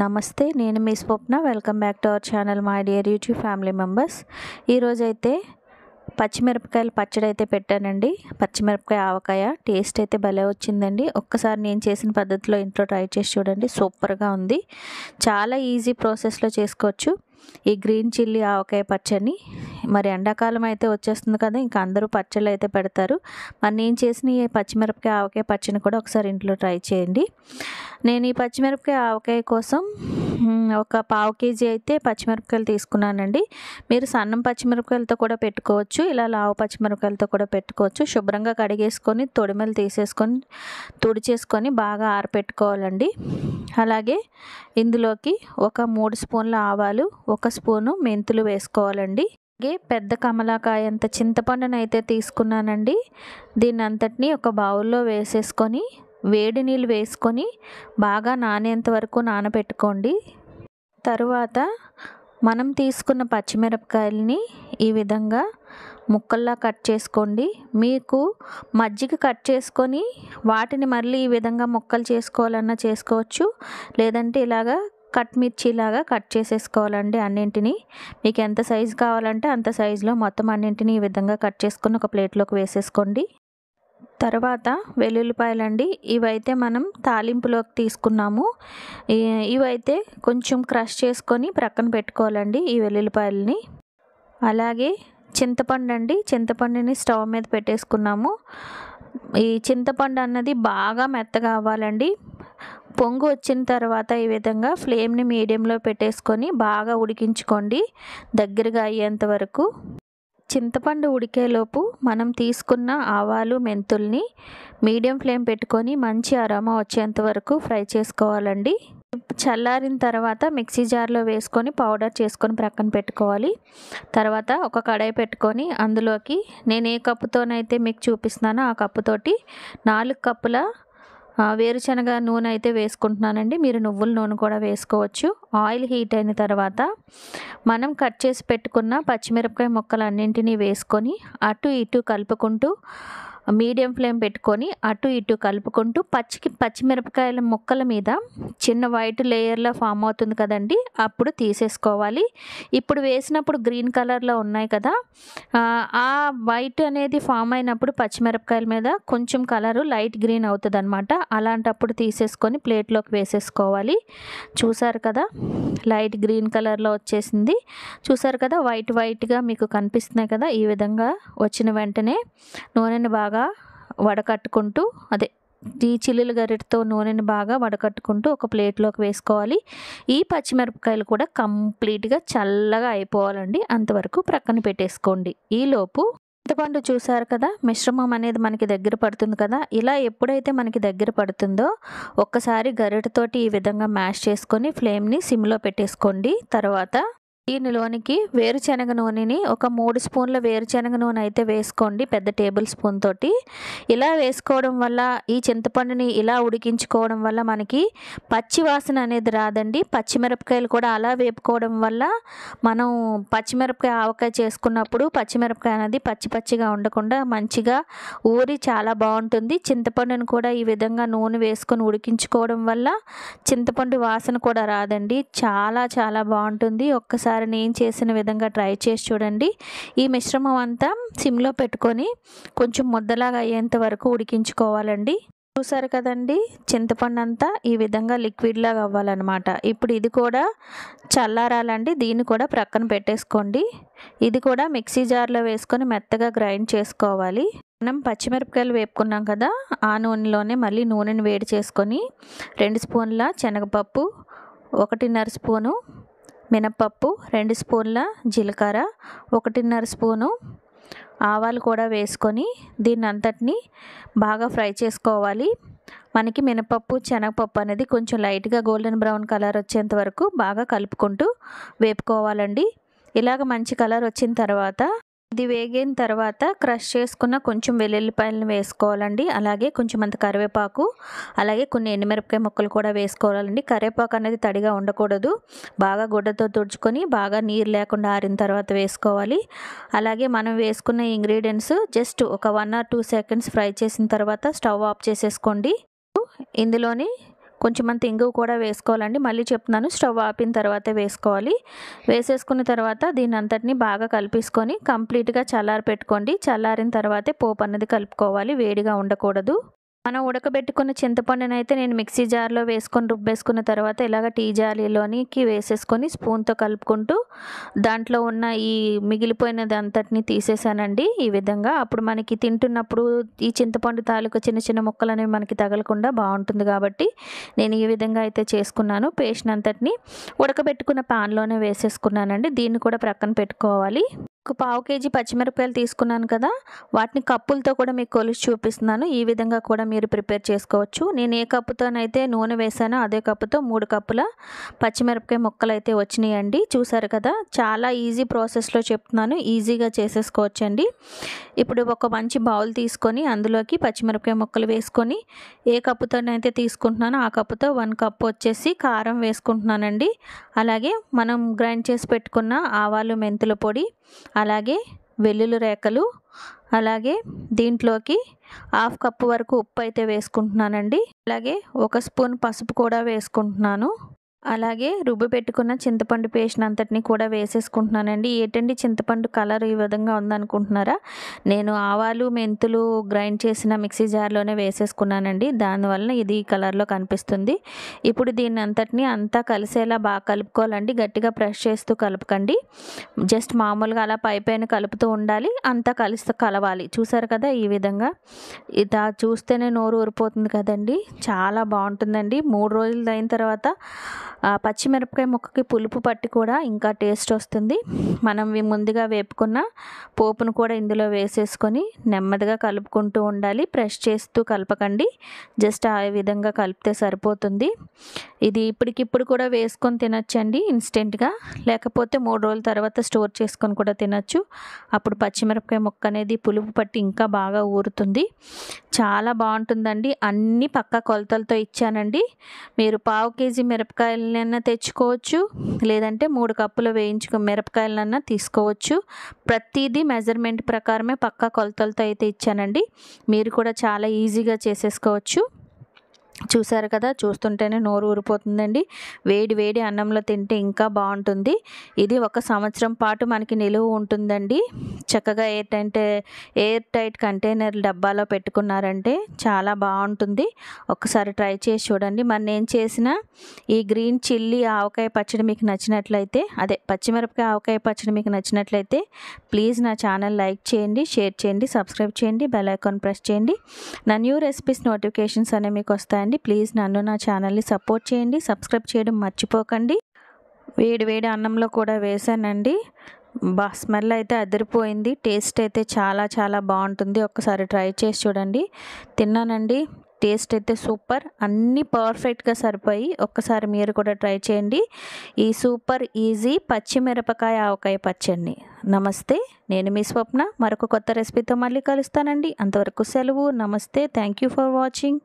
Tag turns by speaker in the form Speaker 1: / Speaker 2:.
Speaker 1: నమస్తే, నేను మీ Swapna. Welcome back to our channel my dear YouTube family members. ఈరోజైతే పచ్చిమిరపకాయల పచ్చడి అయితే పెట్టానండి. పచ్చిమిరపకాయ ఆవకాయ టేస్ట్ అయితే భలే వచ్చిందండి. ఒక్కసారి నేను చేసిన పద్ధతిలో ఇంట్లో ట్రై చేసి చూడండి, సూపర్గా ఉంది. చాలా ఈజీ ప్రాసెస్లో చేసుకోవచ్చు ఈ గ్రీన్ చిల్లీ ఆవకాయ పచ్చడిని. మరి ఎండాకాలం అయితే వచ్చేస్తుంది కదా, ఇంకా అందరూ పచ్చళ్ళు అయితే పెడతారు. మరి నేను చేసిన ఈ పచ్చిమిరపకాయ ఆవకాయ పచ్చడిని కూడా ఒకసారి ఇంట్లో ట్రై చేయండి. నేను ఈ పచ్చిమిరపకాయ ఆవకాయ కోసం ఒక పావు కేజీ అయితే పచ్చిమిరపకాయలు తీసుకున్నానండి. మీరు సన్నం పచ్చిమిరపకాయలతో కూడా పెట్టుకోవచ్చు, ఇలా లావు పచ్చిమిరపకాయలతో కూడా పెట్టుకోవచ్చు. శుభ్రంగా కడిగేసుకొని తొడిమెలు తీసేసుకొని తుడిచేసుకొని బాగా ఆరపెట్టుకోవాలండి. అలాగే ఇందులోకి ఒక 3 స్పూన్ల ఆవాలు, 1 స్పూను మెంతులు వేసుకోవాలండి. అలాగే పెద్ద కమలాకాయ అంత చింతపండును అయితే తీసుకున్నానండి. దీన్ని అంతటిని ఒక బౌల్లో వేసేసుకొని వేడి నీళ్ళు వేసుకొని బాగా నానేంత వరకు నానబెట్టుకోండి. తరువాత మనం తీసుకున్న పచ్చిమిరపకాయలని ఈ విధంగా ముక్కల్లా కట్ చేసుకోండి. మీకు మజ్జిగ కట్ చేసుకొని వాటిని మళ్ళీ ఈ విధంగా ముక్కలు చేసుకోవాలన్నా చేసుకోవచ్చు, లేదంటే ఇలాగా కట్ మిర్చిలాగా కట్ చేసేసుకోవాలండి. అన్నింటినీ మీకు ఎంత సైజు కావాలంటే అంత సైజులో మొత్తం అన్నింటినీ ఈ విధంగా కట్ చేసుకొని ఒక ప్లేట్లోకి వేసేసుకోండి. తర్వాత వెల్లుల్లిపాయలండి, ఇవైతే మనం తాలింపులోకి తీసుకున్నాము. ఇవైతే కొంచెం క్రష్ చేసుకొని ప్రక్కన పెట్టుకోవాలండి ఈ వెల్లుల్లిపాయలని. అలాగే చింతపండు అండి, చింతపండుని స్టవ్ మీద పెట్టేసుకున్నాము. ఈ చింతపండు అన్నది బాగా మెత్తగా అవ్వాలండి. పొంగు వచ్చిన తర్వాత ఈ విధంగా ఫ్లేమ్ని మీడియంలో పెట్టేసుకొని బాగా ఉడికించుకోండి దగ్గరగా అయ్యేంత వరకు. చింతపండు ఉడికేలోపు మనం తీసుకున్న ఆవాలు మెంతుల్ని మీడియం ఫ్లేమ్ పెట్టుకొని మంచి అరోమా వచ్చేంత వరకు ఫ్రై చేసుకోవాలండి. చల్లారిన తర్వాత మిక్సీ జార్లో వేసుకొని పౌడర్ చేసుకొని ప్రక్కన పెట్టుకోవాలి. తర్వాత ఒక కడాయి పెట్టుకొని అందులోకి నేను ఏ కప్పుతోనైతే మీకు చూపిస్తున్నానో ఆ కప్పుతోటి 4 కప్పుల వేరుశనగ నూనె అయితే వేసుకుంటున్నానండి. మీరు నువ్వుల నూనె కూడా వేసుకోవచ్చు. ఆయిల్ హీట్ అయిన తర్వాత మనం కట్ చేసి పెట్టుకున్న పచ్చిమిరపకాయ ముక్కలన్నింటినీ వేసుకొని అటు ఇటు కలుపుకుంటూ మీడియం ఫ్లేమ్ పెట్టుకొని అటు ఇటు కలుపుకుంటూ పచ్చిమిరపకాయల ముక్కల మీద చిన్న వైట్ లేయర్లో ఫామ్ అవుతుంది కదండి, అప్పుడు తీసేసుకోవాలి. ఇప్పుడు వేసినప్పుడు గ్రీన్ కలర్లో ఉన్నాయి కదా, ఆ వైట్ అనేది ఫామ్ అయినప్పుడు పచ్చిమిరపకాయల మీద కొంచెం కలరు లైట్ గ్రీన్ అవుతుంది అనమాట. అలాంటప్పుడు తీసేసుకొని ప్లేట్లోకి వేసేసుకోవాలి. చూసారు కదా, లైట్ గ్రీన్ కలర్లో వచ్చేసింది. చూసారు కదా, వైట్గా మీకు కనిపిస్తున్నాయి కదా. ఈ విధంగా వచ్చిన వెంటనే నూనెని బాగా వడకట్టుకుంటూ ఈ చిల్లుల గరిటతో నూనెని బాగా వడకట్టుకుంటూ ఒక ప్లేట్లోకి వేసుకోవాలి. ఈ పచ్చిమిరపకాయలు కూడా కంప్లీట్గా చల్లగా అయిపోవాలండి, అంతవరకు ప్రక్కన పెట్టేసుకోండి. ఈలోపు చింతపండు చూసారు కదా, మిశ్రమం అనేది మనకి దగ్గర పడుతుంది కదా. ఇలా ఎప్పుడైతే మనకి దగ్గర పడుతుందో ఒక్కసారి గరిటతోటి ఈ విధంగా మ్యాష్ చేసుకొని ఫ్లేమ్ని సిమ్లో పెట్టేసుకోండి. తర్వాత దీనిలోనికి వేరుశనగ నూనెని ఒక 3 స్పూన్ల వేరుశనగ నూనె అయితే వేసుకోండి, పెద్ద టేబుల్ స్పూన్ తోటి. ఇలా వేసుకోవడం వల్ల ఈ చింతపండుని ఇలా ఉడికించుకోవడం వల్ల మనకి పచ్చి వాసన అనేది రాదండి. పచ్చిమిరపకాయలు కూడా అలా వేపుకోవడం వల్ల మనం పచ్చిమిరపకాయ ఆవకాయ చేసుకున్నప్పుడు పచ్చిమిరపకాయ అనేది పచ్చిగా ఉండకుండా మంచిగా ఊరి చాలా బాగుంటుంది. చింతపండుని కూడా ఈ విధంగా నూనె వేసుకొని ఉడికించుకోవడం వల్ల చింతపండు వాసన కూడా రాదండి. చాలా బాగుంటుంది. ఒక్కసారి నేను చేసిన విధంగా ట్రై చేసి చూడండి. ఈ మిశ్రమం అంతా సిమ్లో పెట్టుకొని కొంచెం ముద్దలాగా అయ్యేంత వరకు ఉడికించుకోవాలండి. చూసారు కదండి, చింతపండు అంతా ఈ విధంగా లిక్విడ్ లాగా అవ్వాలన్నమాట. ఇప్పుడు ఇది కూడా చల్లారాలండి, దీన్ని కూడా ప్రక్కన పెట్టేసుకోండి. ఇది కూడా మిక్సీ జార్లో వేసుకొని మెత్తగా గ్రైండ్ చేసుకోవాలి. మనం పచ్చిమిరపకాయలు వేపుకున్నాం కదా, ఆ నూనెలోనే మళ్ళీ నూనెని వేడి చేసుకొని 2 స్పూన్ల శనగపప్పు, 1.5 స్పూను మినపప్పు, 2 స్పూన్ల జీలకర్ర, 1.5 స్పూను ఆవాలు కూడా వేసుకొని దీన్ని అంతటిని బాగా ఫ్రై చేసుకోవాలి. మనకి మినపప్పు శనగపప్పు అనేది కొంచెం లైట్గా గోల్డెన్ బ్రౌన్ కలర్ వచ్చేంత వరకు బాగా కలుపుకుంటూ వేపుకోవాలండి. ఇలాగ మంచి కలర్ వచ్చిన తర్వాత ఇది వేగిన తర్వాత క్రష్ చేసుకున్న కొంచెం వెల్లుల్లిపాయలను వేసుకోవాలండి. అలాగే కొంచెం అంత కరివేపాకు, అలాగే కొన్ని ఎండుమిరపకాయ ముక్కలు కూడా వేసుకోవాలండి. కరివేపాకు అనేది తడిగా ఉండకూడదు, బాగా గుడ్డతో తుడుచుకొని బాగా నీరు లేకుండా ఆరిన తర్వాత వేసుకోవాలి. అలాగే మనం వేసుకున్న ఇంగ్రీడియంట్స్ జస్ట్ ఒక 1 or 2 సెకండ్స్ ఫ్రై చేసిన తర్వాత స్టవ్ ఆఫ్ చేసేసుకోండి. ఇందులోని కొంచెమంత ఇంగువ కూడా వేసుకోవాలండి. మళ్ళీ చెప్తున్నాను, స్టవ్ ఆపిన తర్వాతే వేసుకోవాలి. వేసేసుకున్న తర్వాత దీన్ని అంతటిని బాగా కలిపేసుకొని కంప్లీట్గా చల్లారి పెట్టుకోండి. చల్లారిన తర్వాతే పోపు అన్నది కలుపుకోవాలి, వేడిగా ఉండకూడదు. మనం ఉడకబెట్టుకున్న చింతపండునైతే నేను మిక్సీ జార్లో వేసుకొని రుబ్బేసుకున్న తర్వాత ఇలాగ టీ జాలీలోనికి వేసేసుకొని స్పూన్తో కలుపుకుంటూ దాంట్లో ఉన్న ఈ మిగిలిపోయినది అంతటిని తీసేసానండి ఈ విధంగా. అప్పుడు మనకి తింటున్నప్పుడు ఈ చింతపండు తాలూకు చిన్న చిన్న ముక్కలు అనేవి మనకి తగలకుండా బాగుంటుంది కాబట్టి నేను ఈ విధంగా అయితే చేసుకున్నాను. పేస్ట్ అంతటిని ఉడకబెట్టుకున్న పాన్లోనే వేసేసుకున్నానండి. దీన్ని కూడా ప్రక్కన పెట్టుకోవాలి. ఒక పావు కేజీ పచ్చిమిరపకాయలు తీసుకున్నాను కదా, వాటిని కప్పులతో కూడా మీకు కొలిచి చూపిస్తున్నాను. ఈ విధంగా కూడా మీరు ప్రిపేర్ చేసుకోవచ్చు. నేను ఏ కప్పుతోనైతే నూనె వేసానో అదే కప్పుతో 3 కప్పుల పచ్చిమిరపకాయ ముక్కలు అయితే వచ్చినాయండి. చూసారు కదా, చాలా ఈజీ ప్రాసెస్లో చెప్తున్నాను, ఈజీగా చేసేసుకోవచ్చండి. ఇప్పుడు ఒక మంచి బౌల్ తీసుకొని అందులోకి పచ్చిమిరపకాయ ముక్కలు వేసుకొని ఏ కప్పుతోనైతే తీసుకుంటున్నానో ఆ కప్పుతో 1 కప్పు వచ్చేసి కారం వేసుకుంటున్నానండి. అలాగే మనం గ్రైండ్ చేసి పెట్టుకున్న ఆవాలు మెంతుల పొడి, అలాగే వెల్లుల్లి రేఖలు, అలాగే దీంట్లోకి 1/2 కప్పు వరకు ఉప్పు అయితే వేసుకుంటున్నానండి. అలాగే 1 స్పూన్ పసుపు కూడా వేసుకుంటున్నాను. అలాగే రుబ్బి పెట్టుకున్న చింతపండు పేస్ట్ అంతటిని కూడా వేసేసుకుంటున్నానండి. ఏంటండి చింతపండు కలర్ ఈ విధంగా ఉందనుకుంటున్నారా? నేను ఆవాలు మెంతులు గ్రైండ్ చేసిన మిక్సీ జార్లోనే వేసేసుకున్నానండి, దానివల్ల ఇది ఈ కలర్లో కనిపిస్తుంది. ఇప్పుడు దీన్ని అంతటిని అంతా కలిసేలా బాగా కలుపుకోవాలండి. గట్టిగా ప్రెస్ చేస్తూ కలపకండి, జస్ట్ మామూలుగా అలా పైపైన కలుపుతూ ఉండాలి, అంతా కలవాలి. చూసారు కదా, ఈ విధంగా ఇది చూస్తేనే నోరు ఊరిపోతుంది కదండి, చాలా బాగుంటుందండి. 3 రోజులు అయిన తర్వాత పచ్చిమిరపకాయ ముక్కకి పులుపు పట్టి కూడా ఇంకా టేస్ట్ వస్తుంది. మనం ముందుగా వేపుకున్న పోపును కూడా ఇందులో వేసేసుకొని నెమ్మదిగా కలుపుకుంటూ ఉండాలి, ప్రెస్ చేస్తూ కలపకండి, జస్ట్ ఆ విధంగా కలిపితే సరిపోతుంది. ఇది ఇప్పటికిప్పుడు కూడా వేసుకొని తినొచ్చండి ఇన్స్టెంట్గా, లేకపోతే 3 రోజుల తర్వాత స్టోర్ చేసుకొని కూడా తినొచ్చు. అప్పుడు పచ్చిమిరపకాయ ముక్క అనేది పులుపు పట్టి ఇంకా బాగా ఊరుతుంది, చాలా బాగుంటుందండి. అన్ని పక్కా కొలతలతో ఇచ్చానండి. మీరు పావు కేజీ మిరపకాయలన్నా తెచ్చుకోవచ్చు, లేదంటే 3 కప్పులు మిరపకాయలన్నా తీసుకోవచ్చు. ప్రతిదీ మెజర్మెంట్ ప్రకారమే పక్కా కొలతలతో అయితే ఇచ్చానండి. మీరు కూడా చాలా ఈజీగా చేసేసుకోవచ్చు. చూసారు కదా, చూస్తుంటేనే నోరు ఊరిపోతుందండి. వేడి వేడి అన్నంలో తింటే ఇంకా బాగుంటుంది. ఇది 1 సంవత్సరం పాటు మనకి నిలువ ఉంటుందండి. చక్కగా ఎయిర్ టైట్ కంటైనర్ డబ్బాలో పెట్టుకున్నారంటే చాలా బాగుంటుంది. ఒకసారి ట్రై చేసి చూడండి. మరి నేను చేసిన ఈ గ్రీన్ చిల్లీ ఆవకాయ పచ్చడి మీకు నచ్చినట్లయితే, అదే పచ్చిమిరపకాయ ఆవకాయ పచ్చడి మీకు నచ్చినట్లయితే ప్లీజ్ నా ఛానల్ లైక్ చేయండి, షేర్ చేయండి, సబ్స్క్రైబ్ చేయండి, బెల్ ఐకాన్ ప్రెస్ చేయండి. నా న్యూ రెసిపీస్ నోటిఫికేషన్స్ అనేవి మీకు వస్తాయండి. ప్లీజ్ నన్ను నా ఛానల్ని సపోర్ట్ చేయండి, సబ్స్క్రైబ్ చేయడం మర్చిపోకండి. వేడి వేడి అన్నంలో కూడా వేసానండి. స్మెల్ అయితే అదిరిపోయింది, టేస్ట్ అయితే చాలా చాలా బాగుంటుంది. ఒక్కసారి ట్రై చేసి చూడండి. తిన్నానండి, టేస్ట్ అయితే సూపర్, అన్నీ పర్ఫెక్ట్గా సరిపోయి. ఒక్కసారి మీరు కూడా ట్రై చేయండి ఈ సూపర్ ఈజీ పచ్చిమిరపకాయ ఆవకాయ పచ్చడిని. నమస్తే, నేను మీ స్వప్న. మరొక కొత్త రెసిపీతో మళ్ళీ కలుస్తానండి. అంతవరకు సెలవు. నమస్తే, థ్యాంక్ యూ ఫర్ వాచింగ్.